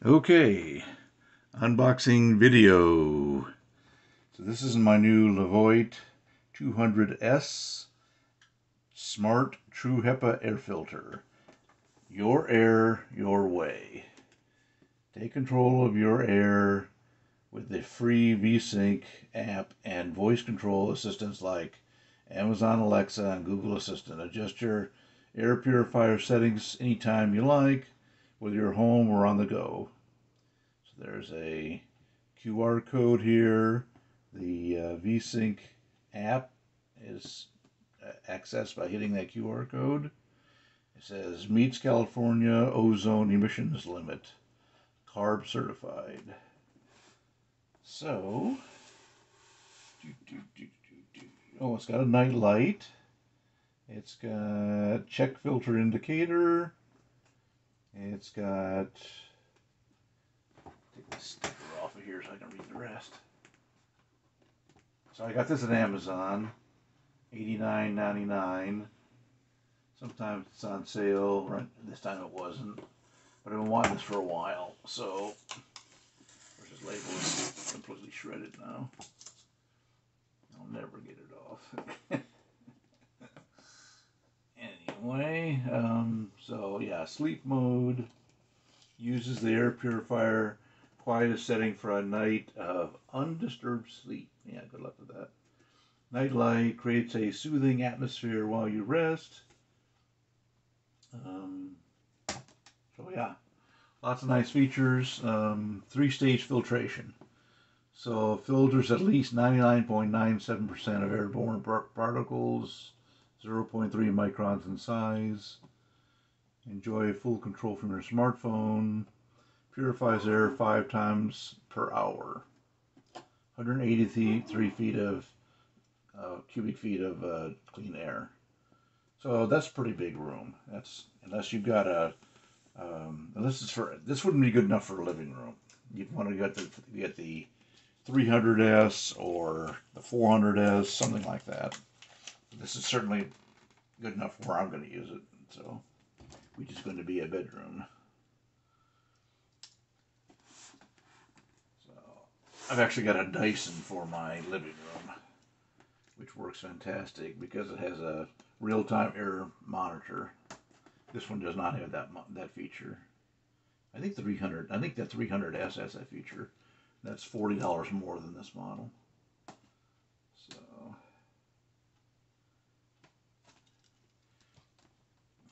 Okay, unboxing video. So this is my new Levoit 200S Smart True HEPA air filter. Your air, your way. Take control of your air with the free VSync app and voice control assistants like Amazon Alexa and Google Assistant. Adjust your air purifier settings anytime you like, whether you're home or on the go. So there's a QR code here. The VSync app is accessed by hitting that QR code. It says meets California ozone emissions limit, CARB certified. So, oh, it's got a night light. It's got check filter indicator. It's got, take the sticker off of here so I can read the rest. So I got this at Amazon, $89.99. Sometimes it's on sale. Right this time it wasn't, but I've been wanting this for a while. So, this label is completely shredded now. I'll never get it off. Anyway, so yeah, sleep mode uses the air purifier quietest setting for a night of undisturbed sleep. Yeah, good luck with that. Night light creates a soothing atmosphere while you rest. So yeah, lots of nice features. 3-stage filtration. So filters at least 99.97% of airborne particles, 0.3 microns in size. Enjoy full control from your smartphone. Purifies air 5 times per hour. 183 feet of cubic feet of clean air. So that's a pretty big room. That's unless you've got a this wouldn't be good enough for a living room. You'd want to get the 300S or the 400S, something like that. This is certainly good enough where I'm going to use it. So, which is going to be a bedroom. So, I've actually got a Dyson for my living room, which works fantastic because it has a real-time air monitor. This one does not have that feature. I think the 300S has that feature. That's $40 more than this model. So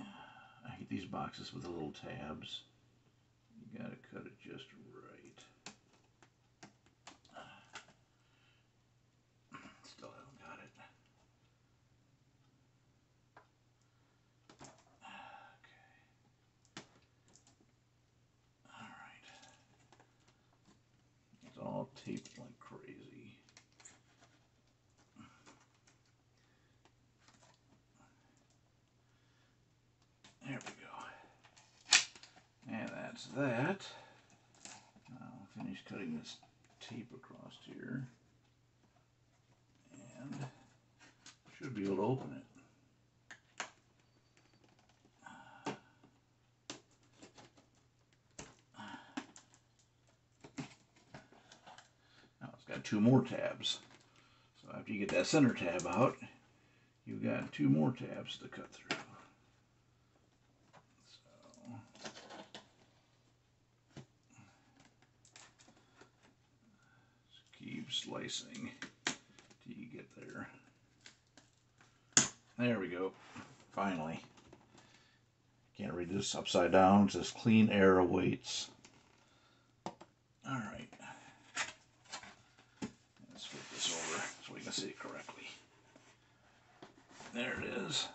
I hate these boxes with the little tabs. You gotta cut it just right. Still haven't got it. Okay. Alright. It's all taped like crazy. There we go. And that's that. I'll finish cutting this tape across here. And should be able to open it. Now it's got 2 more tabs. So after you get that center tab out, you've got 2 more tabs to cut through. So just keep slicing till you get there. There we go. Finally. Can't read this upside down. It says clean air awaits. Alright. Let's flip this over so we can see it correctly. There it is.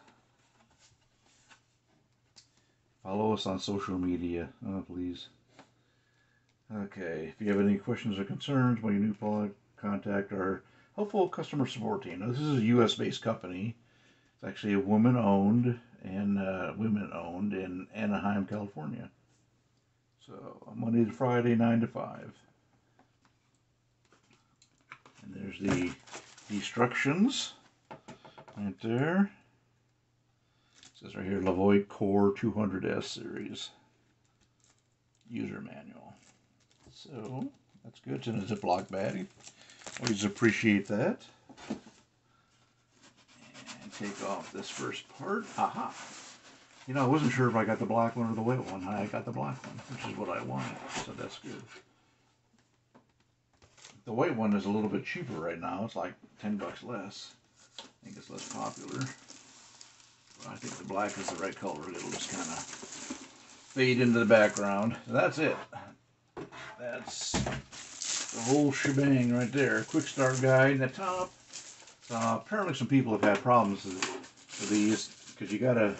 Follow us on social media. Oh, please. Okay. If you have any questions or concerns about your new product, contact our helpful customer support team. Now, this is a US-based company. It's actually a women-owned in Anaheim, California. So Monday to Friday, 9 to 5. And there's the instructions right there. It says right here, Levoit Core 200S series. user manual. So that's good. It's in a Ziploc bag. Always appreciate that. And take off this first part. Aha! You know, I wasn't sure if I got the black one or the white one. I got the black one, which is what I wanted, so that's good. The white one is a little bit cheaper right now. It's like 10 bucks less. I think it's less popular. But I think the black is the right color. It'll just kind of fade into the background. So that's it. That's the whole shebang right there. Quick start guide in the top. Apparently some people have had problems with these because you gotta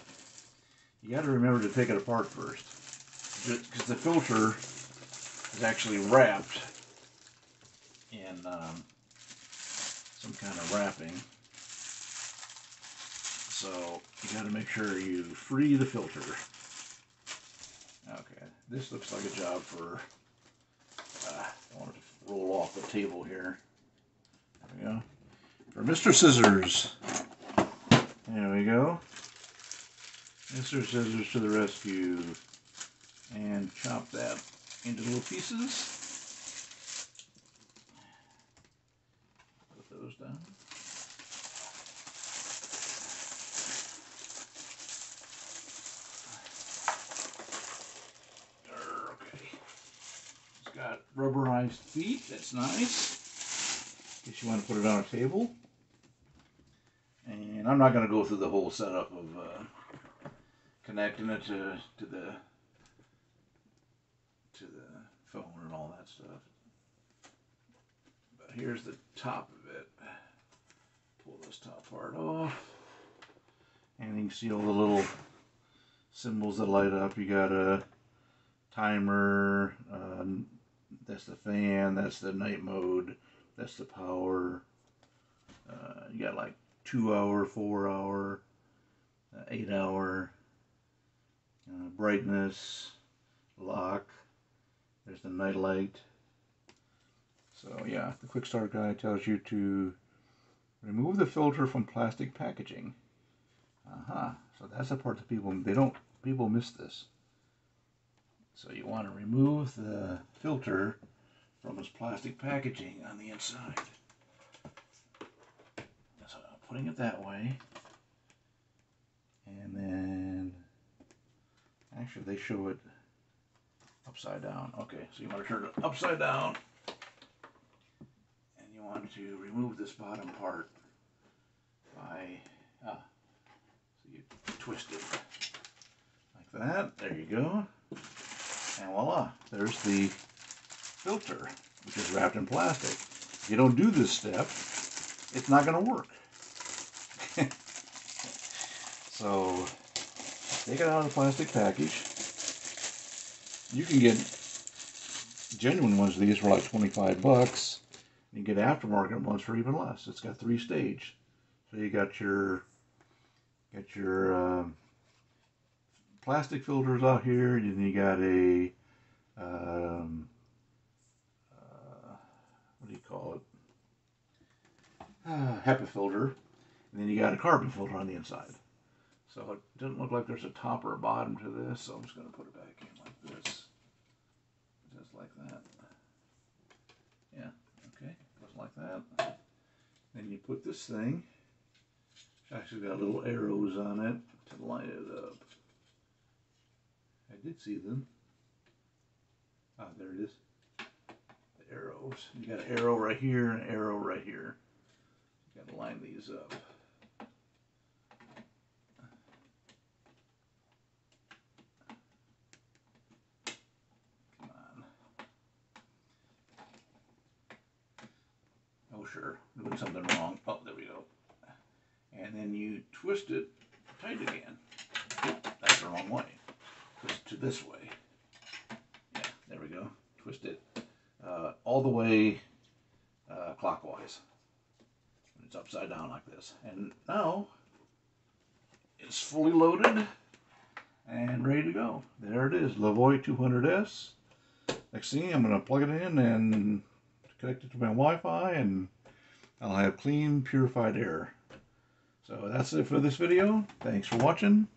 remember to take it apart first, because the filter is actually wrapped in some kind of wrapping. So you got to make sure you free the filter. Okay, this looks like a job for. I want it to roll off the table here. There we go. For Mr. Scissors. There we go. Mr. Scissors to the rescue. And chop that into little pieces. Put those down. Okay. It's got rubberized feet. That's nice. In case you want to put it on a table. And I'm not going to go through the whole setup of connecting it to the phone and all that stuff. But here's the top of it. Pull this top part off. And you can see all the little symbols that light up. You got a timer, that's the fan, that's the night mode, that's the power. You got like 2 hour, 4 hour, 8 hour, brightness, lock. There's the night light. So yeah, the quick start guide tells you to remove the filter from plastic packaging. So that's the part that people miss this. So you want to remove the filter from its plastic packaging on the inside. So putting it that way. And then, actually they show it upside down. Okay, so you want to turn it upside down. And you want to remove this bottom part by, so you twist it like that. There you go. And voila, there's the filter, which is wrapped in plastic. If you don't do this step, it's not going to work. So, take it out of the plastic package. You can get genuine ones of these for like 25 bucks. You can get aftermarket ones for even less. It's got 3 stage. So you got your plastic filters out here, and then you got a what do you call it? HEPA filter, and then you got a carbon filter on the inside. So it doesn't look like there's a top or a bottom to this, so I'm just going to put it back in like this, just like that. Yeah, okay, goes like that. Then you put this thing. It's actually got little arrows on it to line it up. I did see them. Ah, there it is. The arrows. You got an arrow right here and an arrow right here. You got to line these up. Come on. Oh, sure. Doing something wrong. Oh, there we go. And then you twist it tight again. That's the wrong way. Twist it to this way. Yeah, there we go. Twist it all the way clockwise. It's upside down like this. And now it's fully loaded and ready to go. There it is, Levoit 200S. Next thing, I'm going to plug it in and connect it to my Wi-Fi, and I'll have clean, purified air. So that's it for this video. Thanks for watching.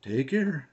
Take care.